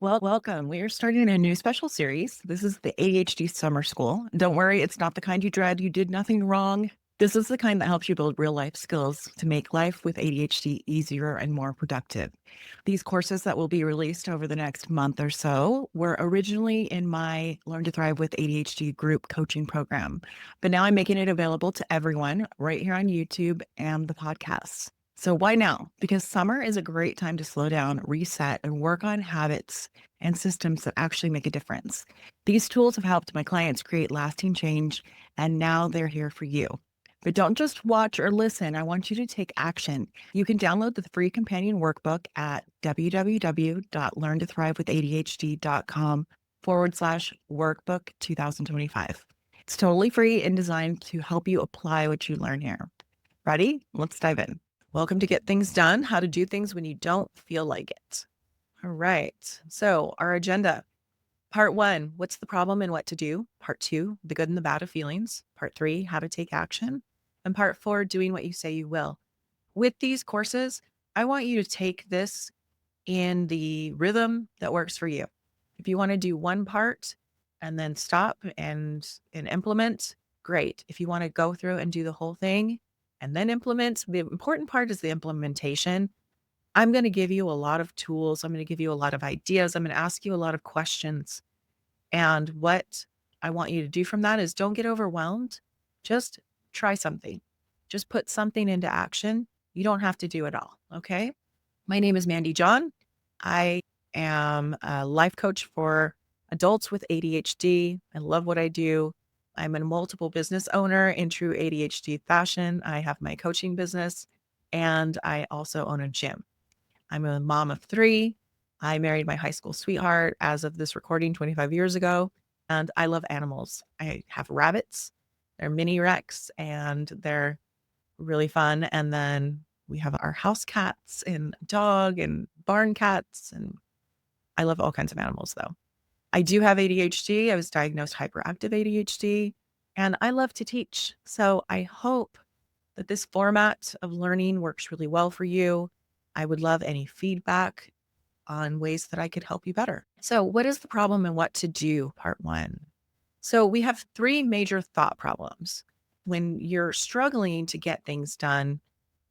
Welcome. We are starting a new special series. This is the ADHD Summer School. Don't worry, it's not the kind you dread. You did nothing wrong. This is the kind that helps you build real life skills to make life with ADHD easier and more productive. These courses that will be released over the next month or so were originally in my Learn to Thrive with ADHD group coaching program, but now I'm making it available to everyone right here on YouTube and the podcasts. So why now? Because summer is a great time to slow down, reset, and work on habits and systems that actually make a difference. These tools have helped my clients create lasting change, and now they're here for you. But don't just watch or listen. I want you to take action. You can download the free companion workbook at www.learntothrivewithadhd.com/workbook 2025. It's totally free and designed to help you apply what you learn here. Ready? Let's dive in. Welcome to Get Things Done, how to do things when you don't feel like it. All right. So, our agenda. Part 1, what's the problem and what to do? Part 2, the good and the bad of feelings. Part 3, how to take action. And part 4, doing what you say you will. With these courses, I want you to take this in the rhythm that works for you. If you want to do one part and then stop and implement, great. If you want to go through and do the whole thing and then implement, the important part is the implementation. I'm going to give you a lot of tools. I'm going to give you a lot of ideas. I'm going to ask you a lot of questions. And what I want you to do from that is don't get overwhelmed. Just try something. Just put something into action. You don't have to do it all. Okay. My name is Mande John. I am a life coach for adults with ADHD. I love what I do. I'm a multiple business owner in true ADHD fashion. I have my coaching business and I also own a gym. I'm a mom of 3. I married my high school sweetheart as of this recording 25 years ago. And I love animals. I have rabbits. They're mini Rex and they're really fun. And then we have our house cats and dog and barn cats. And I love all kinds of animals though. I do have ADHD. I was diagnosed hyperactive ADHD, and I love to teach. So I hope that this format of learning works really well for you. I would love any feedback on ways that I could help you better. So, what is the problem and what to do? Part 1. So, we have 3 major thought problems. When you're struggling to get things done,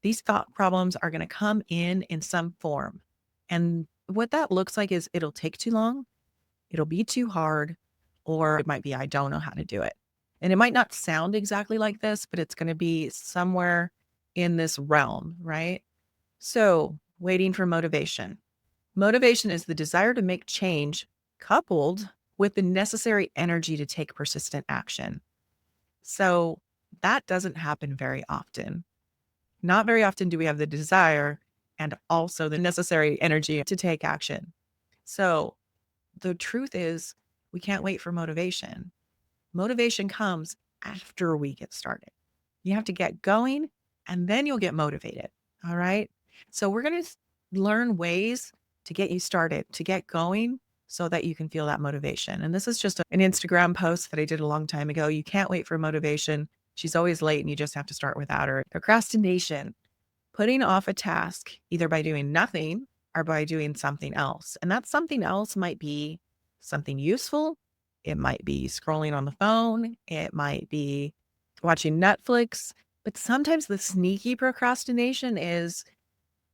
these thought problems are going to come in some form. And what that looks like is it'll take too long. It'll be too hard, or it might be, I don't know how to do it. And it might not sound exactly like this, but it's going to be somewhere in this realm, right? So, waiting for motivation. Motivation is the desire to make change coupled with the necessary energy to take persistent action. So, that doesn't happen very often. Not very often do we have the desire and also the necessary energy to take action. So, the truth is, we can't wait for motivation. Motivation comes after we get started. You have to get going and then you'll get motivated. All right. So, we're going to learn ways to get you started, to get going so that you can feel that motivation. And this is just an Instagram post that I did a long time ago. You can't wait for motivation. She's always late and you just have to start without her. Procrastination, putting off a task either by doing nothing or by doing something else. And that something else might be something useful. It might be scrolling on the phone. It might be watching Netflix. But sometimes the sneaky procrastination is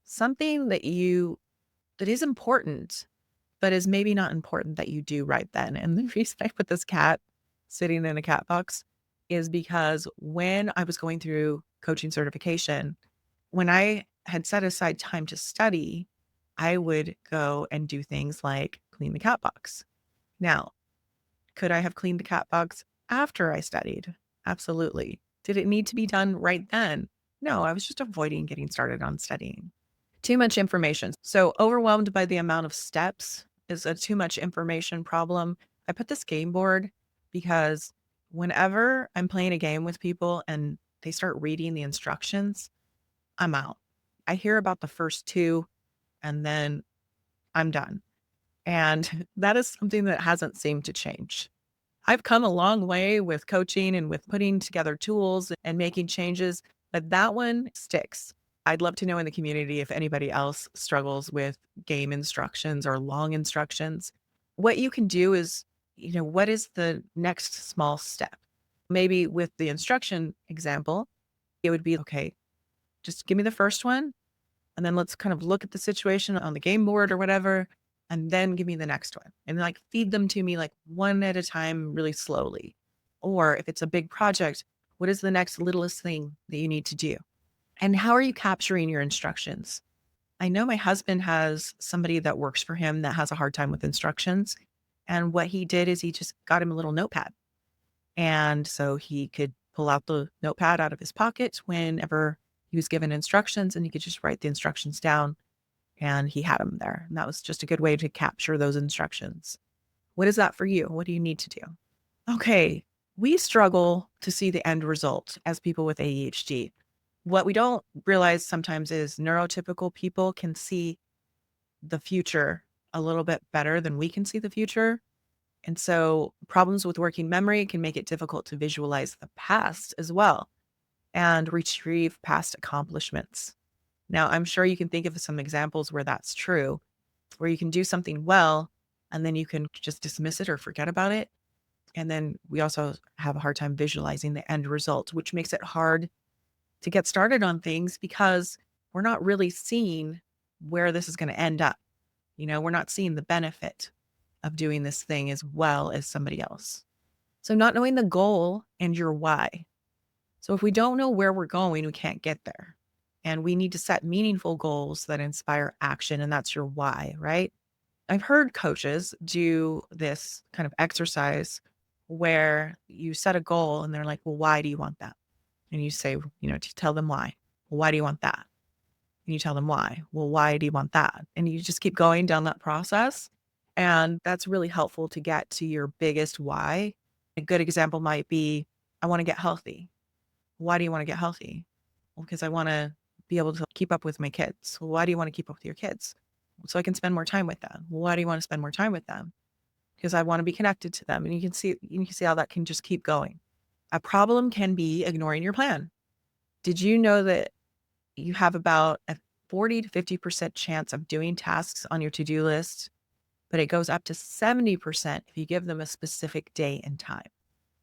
something that is important, but is maybe not important that you do right then. And the reason I put this cat sitting in a cat box is because when I was going through coaching certification, when I had set aside time to study, I would go and do things like clean the cat box. Now, could I have cleaned the cat box after I studied? Absolutely. Did it need to be done right then? No, I was just avoiding getting started on studying. Too much information. So overwhelmed by the amount of steps is a too much information problem. I put this game board because whenever I'm playing a game with people and they start reading the instructions, I'm out. I hear about the first 2 and then I'm done. And that is something that hasn't seemed to change. I've come a long way with coaching and with putting together tools and making changes, but that one sticks. I'd love to know in the community if anybody else struggles with game instructions or long instructions. What you can do is, what is the next small step? Maybe with the instruction example, it would be okay, just give me the first one. And then let's kind of look at the situation on the game board or whatever. And then give me the next one and like feed them to me like one at a time, really slowly. Or if it's a big project, what is the next littlest thing that you need to do? And how are you capturing your instructions? I know my husband has somebody that works for him that has a hard time with instructions. And what he did is he just got him a little notepad. And so he could pull out the notepad out of his pocket whenever he was given instructions and he could just write the instructions down and he had them there. And that was just a good way to capture those instructions. What is that for you? What do you need to do? Okay. We struggle to see the end result as people with ADHD. What we don't realize sometimes is neurotypical people can see the future a little bit better than we can see the future. And so problems with working memory can make it difficult to visualize the past as well and retrieve past accomplishments. Now, I'm sure you can think of some examples where that's true, where you can do something well and then you can just dismiss it or forget about it. And then we also have a hard time visualizing the end result, which makes it hard to get started on things because we're not really seeing where this is going to end up. We're not seeing the benefit of doing this thing as well as somebody else. So not knowing the goal and your why. So if we don't know where we're going, we can't get there. And we need to set meaningful goals that inspire action. And that's your why, right? I've heard coaches do this kind of exercise where you set a goal and they're like, well, why do you want that? And you say, to tell them why. Well, why do you want that? And you tell them why. Well, why do you want that? And you just keep going down that process. And that's really helpful to get to your biggest why. A good example might be, I want to get healthy. Why do you want to get healthy? Well, because I want to be able to keep up with my kids. Well, why do you want to keep up with your kids? So I can spend more time with them. Well, why do you want to spend more time with them? Because I want to be connected to them. And you can see how that can just keep going. A problem can be ignoring your plan. Did you know that you have about a 40 to 50% chance of doing tasks on your to-do list, but it goes up to 70% if you give them a specific day and time?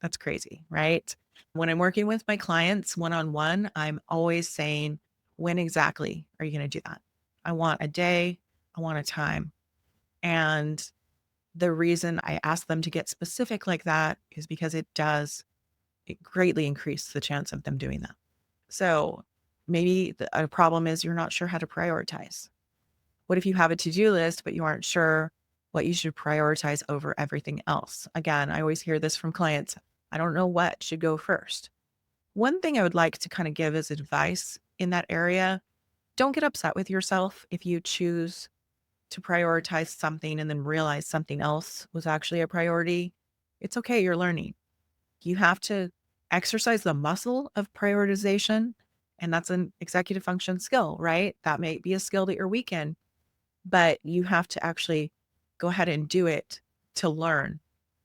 That's crazy, right? When I'm working with my clients one-on-one, I'm always saying, when exactly are you going to do that? I want a day, I want a time. And the reason I ask them to get specific like that is because it greatly increase the chance of them doing that. So maybe a problem is you're not sure how to prioritize. What if you have a to-do list, but you aren't sure what you should prioritize over everything else? Again, I always hear this from clients. I don't know what should go first. One thing I would like to kind of give as advice in that area, don't get upset with yourself if you choose to prioritize something and then realize something else was actually a priority. It's okay, you're learning. You have to exercise the muscle of prioritization. And that's an executive function skill, right? That may be a skill that you're weak in, but you have to actually go ahead and do it to learn.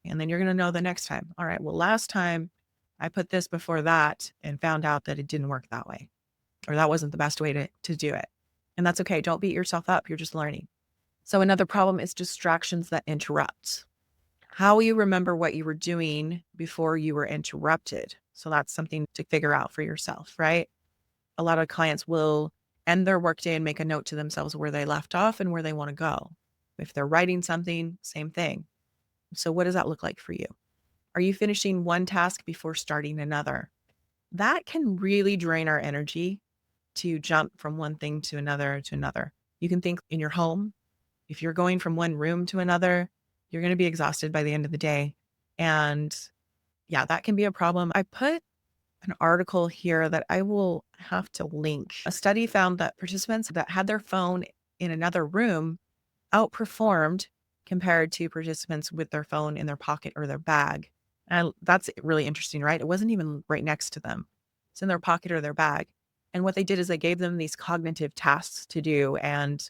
And then you're going to know the next time. All right, well, last time I put this before that and found out that it didn't work that way, or that wasn't the best way to do it. And that's okay. Don't beat yourself up. You're just learning. So another problem is distractions that interrupt. How will you remember what you were doing before you were interrupted? So that's something to figure out for yourself, right? A lot of clients will end their workday and make a note to themselves where they left off and where they want to go. If they're writing something, same thing. So what does that look like for you? Are you finishing one task before starting another? That can really drain our energy to jump from one thing to another to another. You can think in your home, if you're going from one room to another, you're going to be exhausted by the end of the day. And yeah, that can be a problem. I put an article here that I will have to link. A study found that participants that had their phone in another room outperformed compared to participants with their phone in their pocket or their bag. And that's really interesting, right? It wasn't even right next to them. It's in their pocket or their bag. And what they did is they gave them these cognitive tasks to do. And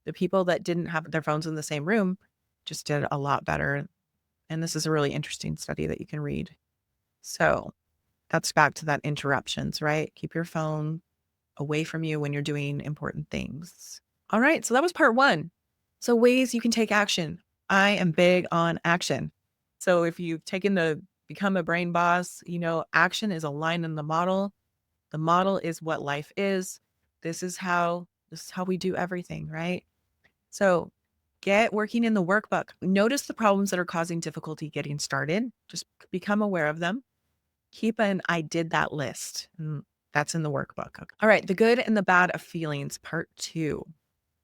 the people that didn't have their phones in the same room just did a lot better. And this is a really interesting study that you can read. So that's back to that interruptions, right? Keep your phone away from you when you're doing important things. All right, so that was part 1. So ways you can take action. I am big on action. So if you've taken the Become a Brain Boss, action is a line in the model. The model is what life is. This is how we do everything, right? So get working in the workbook. Notice the problems that are causing difficulty getting started. Just become aware of them. Keep an I did that list. That's in the workbook. Okay. All right. The good and the bad of feelings, part 2.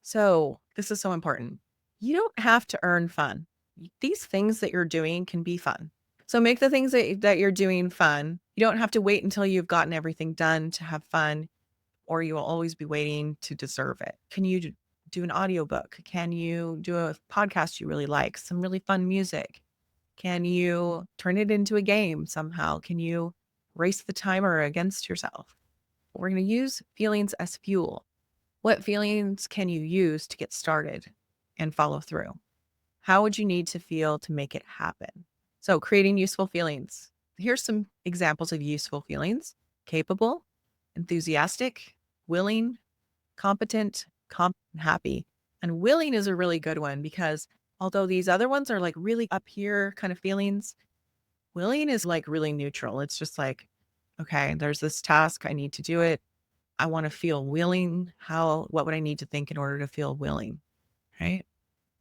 So this is so important. You don't have to earn fun. These things that you're doing can be fun. So make the things that you're doing fun. You don't have to wait until you've gotten everything done to have fun, or you will always be waiting to deserve it. Can you do an audiobook? Can you do a podcast you really like? Some really fun music? Can you turn it into a game somehow? Can you race the timer against yourself? We're going to use feelings as fuel. What feelings can you use to get started and follow through? How would you need to feel to make it happen? So, creating useful feelings. Here's some examples of useful feelings: capable, enthusiastic, willing, competent, and happy. And willing is a really good one because although these other ones are like really up here kind of feelings, willing is like really neutral. It's just like, okay, there's this task, I need to do it. I want to feel willing. What would I need to think in order to feel willing? Right.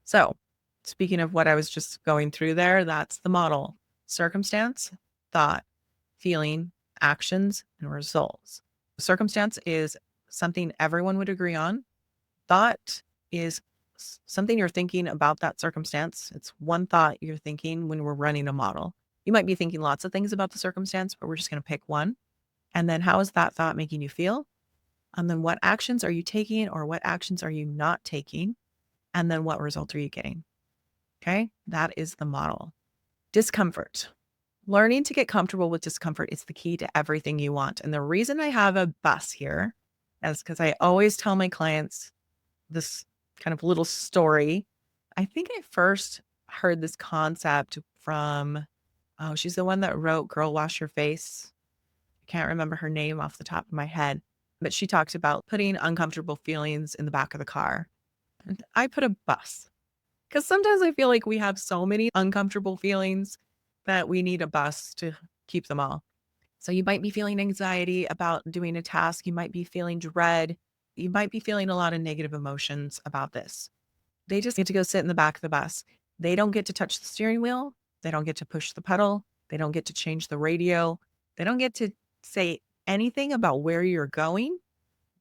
So, speaking of what I was just going through there, that's the model: circumstance, thought, feeling, actions, and results. Circumstance is something everyone would agree on. Thought is something you're thinking about that circumstance. It's one thought you're thinking when we're running a model. You might be thinking lots of things about the circumstance, but we're just going to pick one. And then how is that thought making you feel? And then what actions are you taking, or what actions are you not taking? And then what result are you getting? Okay, that is the model. Discomfort. Learning to get comfortable with discomfort is the key to everything you want. And the reason I have a bus here is because I always tell my clients this kind of little story. I think I first heard this concept from, she's the one that wrote Girl Wash Your Face. I can't remember her name off the top of my head, but she talks about putting uncomfortable feelings in the back of the car. And I put a bus because sometimes I feel like we have so many uncomfortable feelings that we need a bus to keep them all. So you might be feeling anxiety about doing a task. You might be feeling dread. You might be feeling a lot of negative emotions about this. They just get to go sit in the back of the bus. They don't get to touch the steering wheel. They don't get to push the pedal. They don't get to change the radio. They don't get to say anything about where you're going,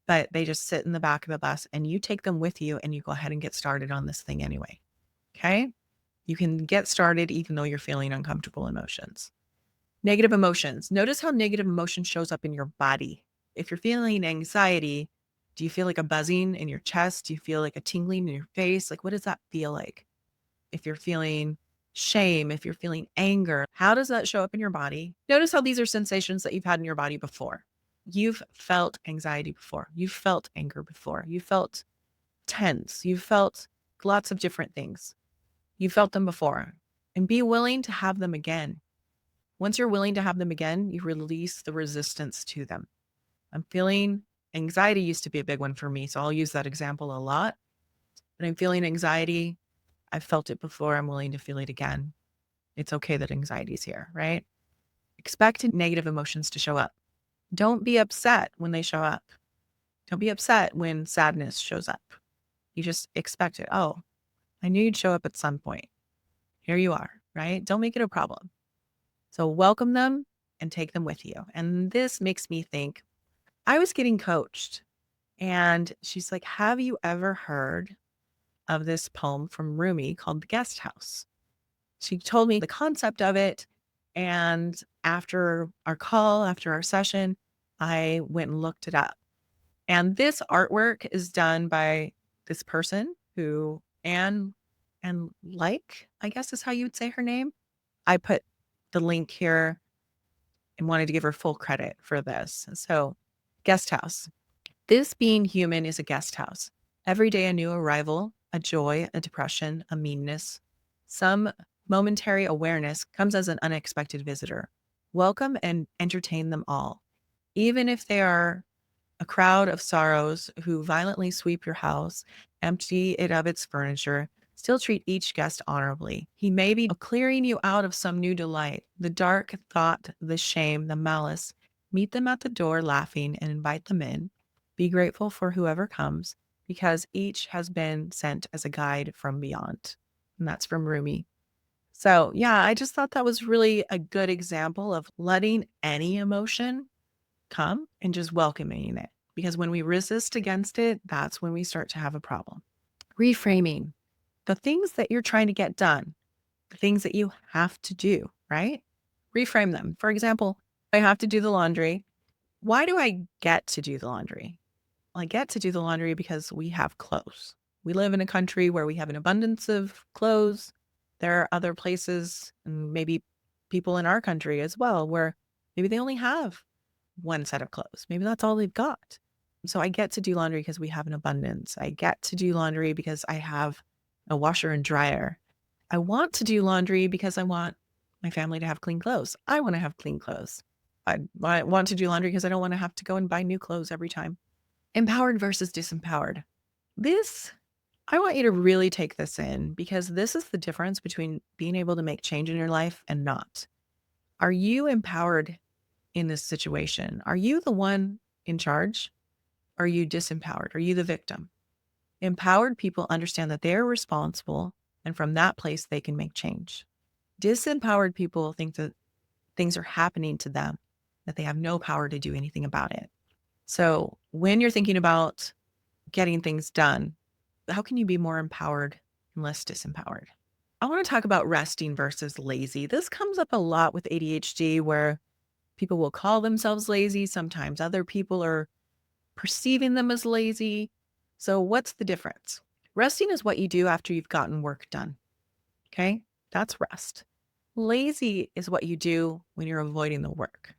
but they just sit in the back of the bus and you take them with you and you go ahead and get started on this thing anyway. Okay? You can get started even though you're feeling uncomfortable emotions. Negative emotions. Notice how negative emotion shows up in your body. If you're feeling anxiety, do you feel like a buzzing in your chest? Do you feel like a tingling in your face? Like, what does that feel like? If you're feeling shame, if you're feeling anger, how does that show up in your body? Notice how these are sensations that you've had in your body before. You've felt anxiety before. You've felt anger before. You felt tense. You felt lots of different things. You felt them before, and be willing to have them again. Once you're willing to have them again, you release the resistance to them. I'm feeling anxiety used to be a big one for me, so I'll use that example a lot. But I'm feeling anxiety. I've felt it before. I'm willing to feel it again. It's okay that anxiety is here, right? Expect negative emotions to show up. Don't be upset when they show up. Don't be upset when sadness shows up. You just expect it. Oh, I knew you'd show up at some point. Here you are, right? Don't make it a problem. So welcome them and take them with you. And this makes me think, I was getting coached and she's like, have you ever heard of this poem from Rumi called The Guest House? She told me the concept of it. And after our call, after our session, I went and looked it up. And this artwork is done by this person who and like, I guess is how you would say her name. I put the link here and wanted to give her full credit for this. So, guest house. This being human is a guest house. Every day a new arrival, a joy, a depression, a meanness. Some momentary awareness comes as an unexpected visitor. Welcome and entertain them all. Even if they are A crowd of sorrows who violently sweep your house, empty it of its furniture, still treat each guest honorably. He may be clearing you out of some new delight, the dark thought, the shame, the malice. Meet them at the door laughing and invite them in. Be grateful for whoever comes, because each has been sent as a guide from beyond. And that's from Rumi. So, yeah, I just thought that was really a good example of letting any emotion come and just welcoming it. Because when we resist against it, that's when we start to have a problem. Reframing the things that you're trying to get done, the things that you have to do, right? Reframe them. For example, I have to do the laundry. Why do I get to do the laundry? Well, I get to do the laundry because we have clothes. We live in a country where we have an abundance of clothes. There are other places, and maybe people in our country as well, where maybe they only have one set of clothes. Maybe that's all they've got. So I get to do laundry because we have an abundance. I get to do laundry because I have a washer and dryer. I want to do laundry because I want my family to have clean clothes. I want to have clean clothes. I want to do laundry because I don't want to have to go and buy new clothes every time. Empowered versus disempowered. This, I want you to really take this in, because this is the difference between being able to make change in your life and not. Are you empowered in this situation? Are you the one in charge? Are you disempowered? Are you the victim? Empowered people understand that they're responsible, and from that place, they can make change. Disempowered people think that things are happening to them, that they have no power to do anything about it. So when you're thinking about getting things done, how can you be more empowered and less disempowered? I want to talk about resting versus lazy. This comes up a lot with ADHD, where people will call themselves lazy. Sometimes other people are perceiving them as lazy. So what's the difference? Resting is what you do after you've gotten work done. Okay, that's rest. Lazy is what you do when you're avoiding the work.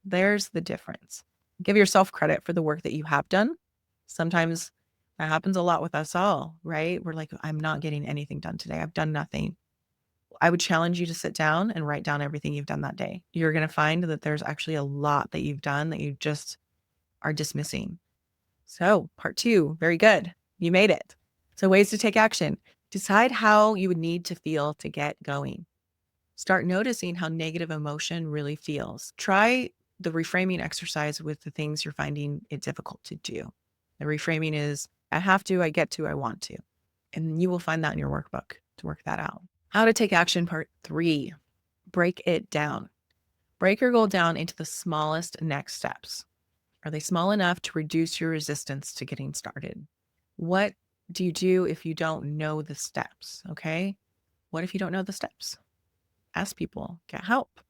There's the difference. Give yourself credit for the work that you have done. Sometimes that happens a lot with us all, right? We're like, I'm not getting anything done today. I've done nothing. I would challenge you to sit down and write down everything you've done that day. You're going to find that there's actually a lot that you've done that you just are dismissing. So, part 2, very good. You made it. So, ways to take action. Decide how you would need to feel to get going. Start noticing how negative emotion really feels. Try the reframing exercise with the things you're finding it difficult to do. The reframing is, I have to, I get to, I want to. And you will find that in your workbook to work that out. How to take action, part 3. Break it down. Break your goal down into the smallest next steps. Are they small enough to reduce your resistance to getting started? What do you do if you don't know the steps? Okay. What if you don't know the steps? Ask people, get help,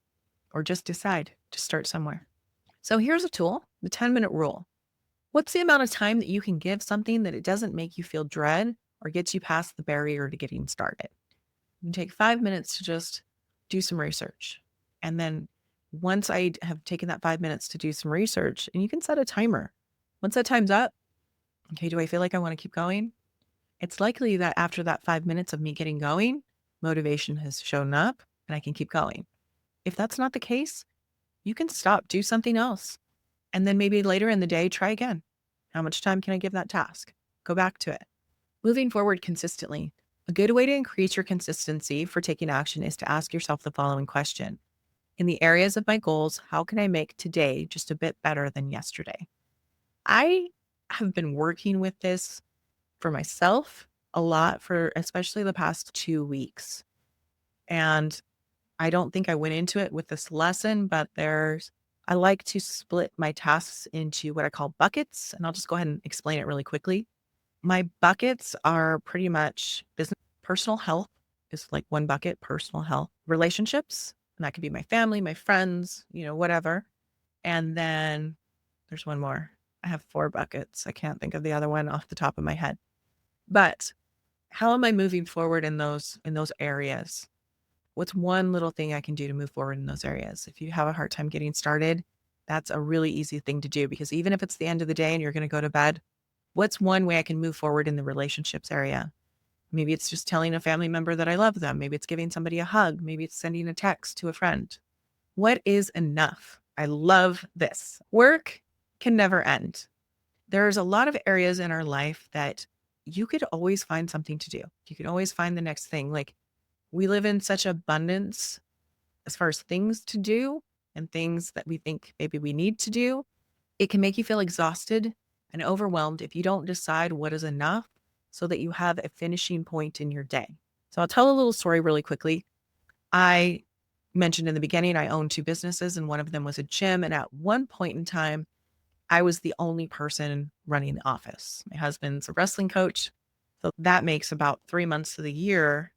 or just decide to start somewhere. So here's a tool, the 10-minute rule. What's the amount of time that you can give something that it doesn't make you feel dread or gets you past the barrier to getting started? You can take 5 minutes to just do some research. And then once I have taken that 5 minutes to do some research, and you can set a timer. Once that time's up, okay, do I feel like I want to keep going? It's likely that after that 5 minutes of me getting going, motivation has shown up and I can keep going. If that's not the case, you can stop, do something else. And then maybe later in the day, try again. How much time can I give that task? Go back to it. Moving forward consistently. A good way to increase your consistency for taking action is to ask yourself the following question. In the areas of my goals, how can I make today just a bit better than yesterday? I have been working with this for myself a lot for especially the past 2 weeks. And I don't think I went into it with this lesson, but I like to split my tasks into what I call buckets. And I'll just go ahead and explain it really quickly. My buckets are pretty much business, personal health is like one bucket, personal health, relationships, and that could be my family, my friends, whatever. And then there's one more. I have 4 buckets. I can't think of the other one off the top of my head. But how am I moving forward in those areas? What's one little thing I can do to move forward in those areas? If you have a hard time getting started, that's a really easy thing to do, because even if it's the end of the day and you're going to go to bed, what's one way I can move forward in the relationships area? Maybe it's just telling a family member that I love them. Maybe it's giving somebody a hug. Maybe it's sending a text to a friend. What is enough? I love this. Work can never end. There's a lot of areas in our life that you could always find something to do. You can always find the next thing. Like we live in such abundance as far as things to do and things that we think maybe we need to do. It can make you feel exhausted and overwhelmed if you don't decide what is enough so that you have a finishing point in your day. So I'll tell a little story really quickly. I mentioned in the beginning, I owned two businesses, and one of them was a gym. And at one point in time, I was the only person running the office. My husband's a wrestling coach. So that makes about 3 months of the year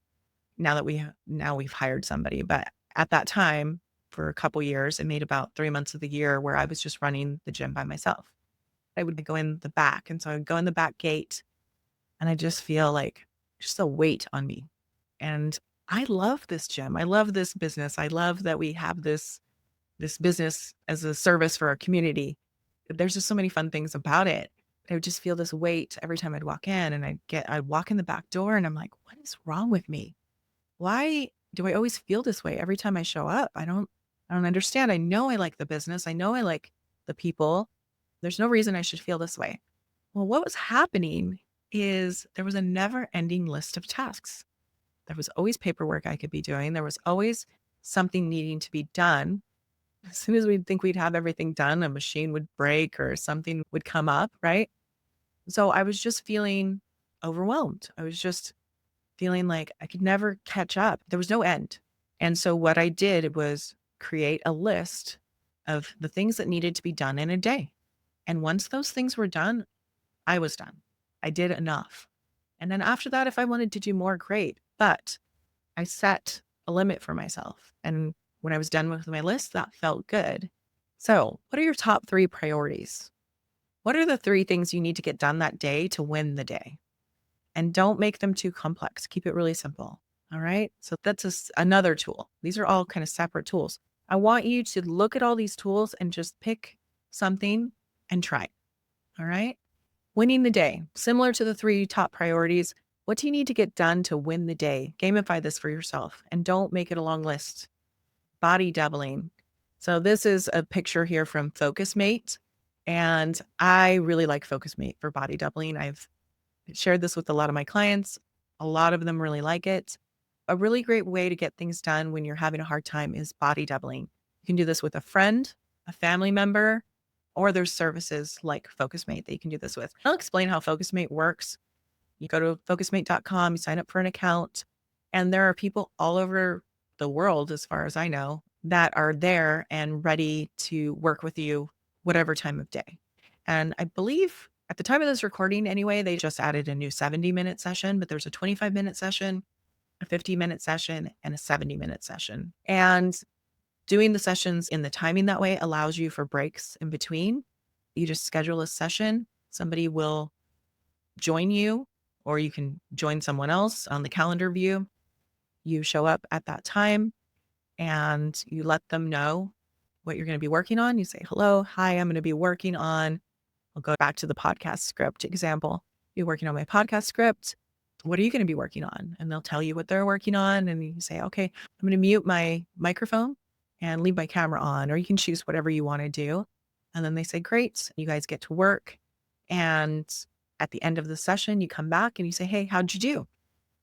now that we've hired somebody. But at that time, for a couple years, it made about 3 months of the year where I was just running the gym by myself. I would go in the back. And so I would go in the back gate and I just feel like just a weight on me. And I love this gym. I love this business. I love that we have this business as a service for our community. There's just so many fun things about it. I would just feel this weight every time I'd walk in and I'd walk in the back door and I'm like, what is wrong with me? Why do I always feel this way every time I show up? I don't understand. I know I like the business. I know I like the people. There's no reason I should feel this way. Well, what was happening is there was a never ending list of tasks. There was always paperwork I could be doing. There was always something needing to be done. As soon as we'd think we'd have everything done, a machine would break or something would come up, right? So I was just feeling overwhelmed. I was just feeling like I could never catch up. There was no end. And so what I did was create a list of the things that needed to be done in a day. And once those things were done, I was done. I did enough. And then after that, if I wanted to do more, great. But I set a limit for myself. And when I was done with my list, that felt good. So, what are your top 3 priorities? What are the 3 things you need to get done that day to win the day? And don't make them too complex. Keep it really simple. All right. So, that's another tool. These are all kind of separate tools. I want you to look at all these tools and just pick something and try. All right. Winning the day, similar to the 3 top priorities. What do you need to get done to win the day? Gamify this for yourself and don't make it a long list. Body doubling. So this is a picture here from FocusMate, and I really like FocusMate for body doubling. I've shared this with a lot of my clients. A lot of them really like it. A really great way to get things done when you're having a hard time is body doubling. You can do this with a friend, a family member, or there's services like FocusMate that you can do this with. I'll explain how FocusMate works. You go to focusmate.com, you sign up for an account, and there are people all over the world, as far as I know, that are there and ready to work with you whatever time of day. And I believe at the time of this recording anyway, they just added a new 70-minute session, but there's a 25-minute session, a 50-minute session, and a 70-minute session. And doing the sessions in the timing that way allows you for breaks in between. You just schedule a session. Somebody will join you, or you can join someone else on the calendar view. You show up at that time and you let them know what you're going to be working on. You say, hello, hi, I'm going to be working on, I'll go back to the podcast script example. You're working on my podcast script. What are you going to be working on? And they'll tell you what they're working on. And you say, okay, I'm going to mute my microphone and leave my camera on, or you can choose whatever you want to do. And then they say, great, you guys get to work. And at the end of the session, you come back and you say, hey, how'd you do?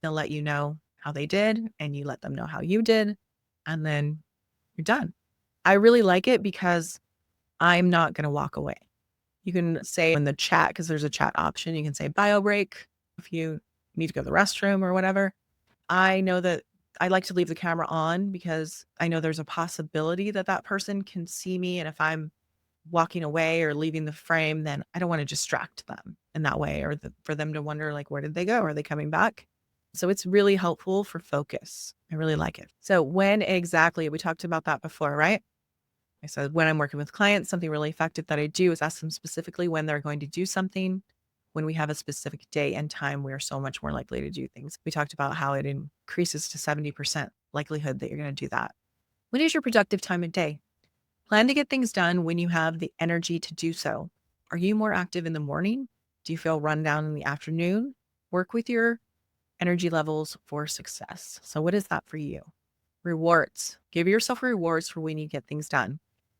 They'll let you know how they did, and you let them know how you did. And then you're done. I really like it because I'm not going to walk away. You can say in the chat, because there's a chat option, you can say bio break if you need to go to the restroom or whatever. I know that I like to leave the camera on because I know there's a possibility that that person can see me. And if I'm walking away or leaving the frame, then I don't want to distract them in that way, or for them to wonder, like, where did they go? Are they coming back? So it's really helpful for focus. I really like it. So when exactly, we talked about that before, right? I said, when I'm working with clients, something really effective that I do is ask them specifically when they're going to do something. When we have a specific day and time, we are so much more likely to do things. We talked about how it increases to 70% likelihood that you're going to do that. When is your productive time of day? Plan to get things done when you have the energy to do so. Are you more active in the morning? Do you feel run down in the afternoon? Work with your energy levels for success. So what is that for you? Rewards. Give yourself rewards for when you get things done.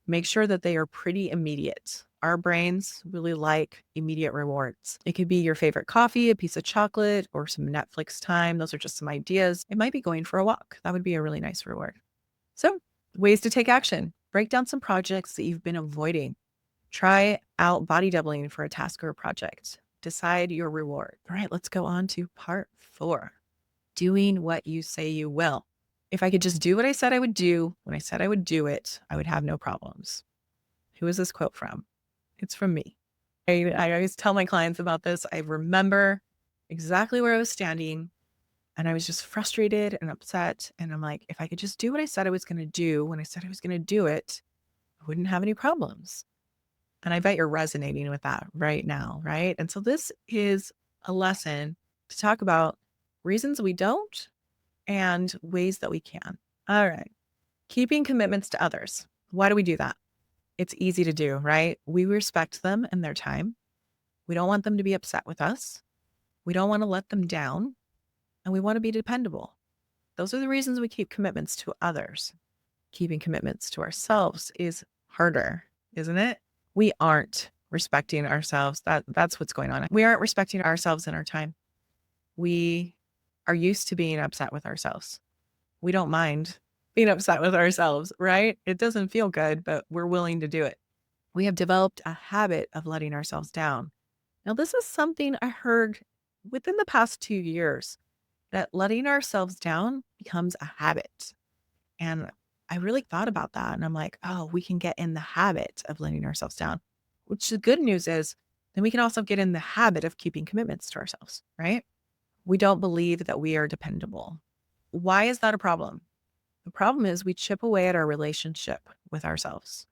Make sure that they are pretty immediate. Our brains really like immediate rewards. It could be your favorite coffee, a piece of chocolate, or some Netflix time. Those are just some ideas. It might be going for a walk. That would be a really nice reward. So, ways to take action. Break down some projects that you've been avoiding. Try out body doubling for a task or a project. Decide your reward. All right, let's go on to part 4. Doing what you say you will. If I could just do what I said I would do, when I said I would do it, I would have no problems. Who is this quote from? It's from me. I always tell my clients about this. I remember exactly where I was standing, and I was just frustrated and upset. And I'm like, if I could just do what I said I was going to do when I said I was going to do it, I wouldn't have any problems. And I bet you're resonating with that right now, right? And so this is a lesson to talk about reasons we don't and ways that we can. All right. Keeping commitments to others. Why do we do that? It's easy to do, right? We respect them and their time. We don't want them to be upset with us. We don't want to let them down. And we want to be dependable. Those are the reasons we keep commitments to others. Keeping commitments to ourselves is harder, isn't it? We aren't respecting ourselves. That's what's going on. We aren't respecting ourselves and our time. We are used to being upset with ourselves. We don't mind being upset with ourselves, right? It doesn't feel good, but we're willing to do it. We have developed a habit of letting ourselves down. Now, this is something I heard within the past 2 years, that letting ourselves down becomes a habit. And I really thought about that. And I'm like, oh, we can get in the habit of letting ourselves down, which the good news is then we can also get in the habit of keeping commitments to ourselves, right? We don't believe that we are dependable. Why is that a problem? The problem is we chip away at our relationship with ourselves.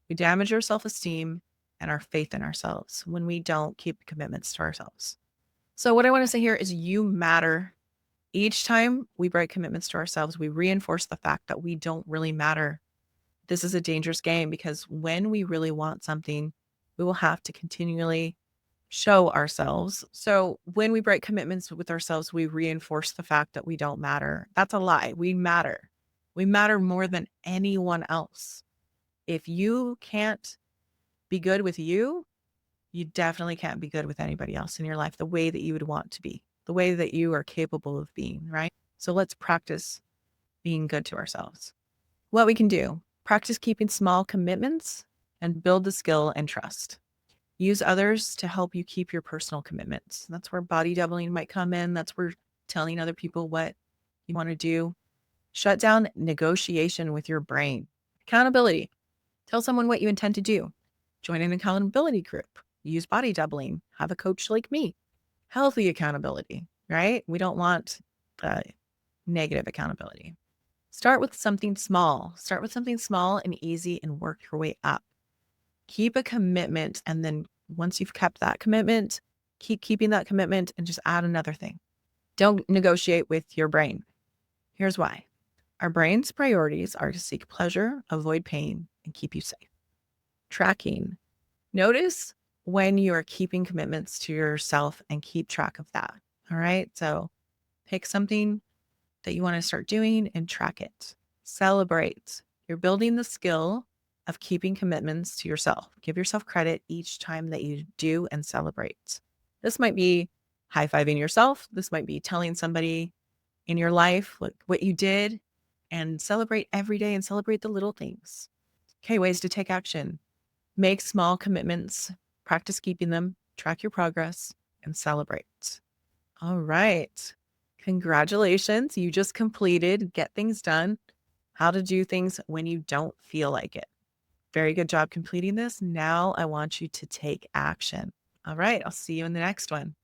We damage our self-esteem and our faith in ourselves when we don't keep commitments to ourselves. So what I want to say here is you matter. Each time we break commitments to ourselves, we reinforce the fact that we don't really matter. This is a dangerous game because when we really want something, we will have to continually show ourselves. So when we break commitments with ourselves, we reinforce the fact that we don't matter. That's a lie. We matter. We matter more than anyone else. If you can't be good with you, you definitely can't be good with anybody else in your life the way that you would want to be, the way that you are capable of being, right? So let's practice being good to ourselves. What we can do, practice keeping small commitments and build the skill and trust. Use others to help you keep your personal commitments. That's where body doubling might come in. That's where telling other people what you want to do. Shut down negotiation with your brain. Accountability. Tell someone what you intend to do. Join an accountability group. Use body doubling. Have a coach like me. Healthy accountability, right? We don't want negative accountability. Start with something small. Start with something small and easy and work your way up. Keep a commitment. And then once you've kept that commitment, keep keeping that commitment and just add another thing. Don't negotiate with your brain. Here's why. Our brain's priorities are to seek pleasure, avoid pain, and keep you safe. Tracking. Notice when you are keeping commitments to yourself and keep track of that. All right. So pick something that you want to start doing and track it. Celebrate. You're building the skill of keeping commitments to yourself. Give yourself credit each time that you do and celebrate. This might be high-fiving yourself. This might be telling somebody in your life what you did, and celebrate every day and celebrate the little things. Okay, ways to take action. Make small commitments, practice keeping them, track your progress, and celebrate. All right. Congratulations. You just completed Get Things Done, how to do things when you don't feel like it. Very good job completing this. Now I want you to take action. All right. I'll see you in the next one.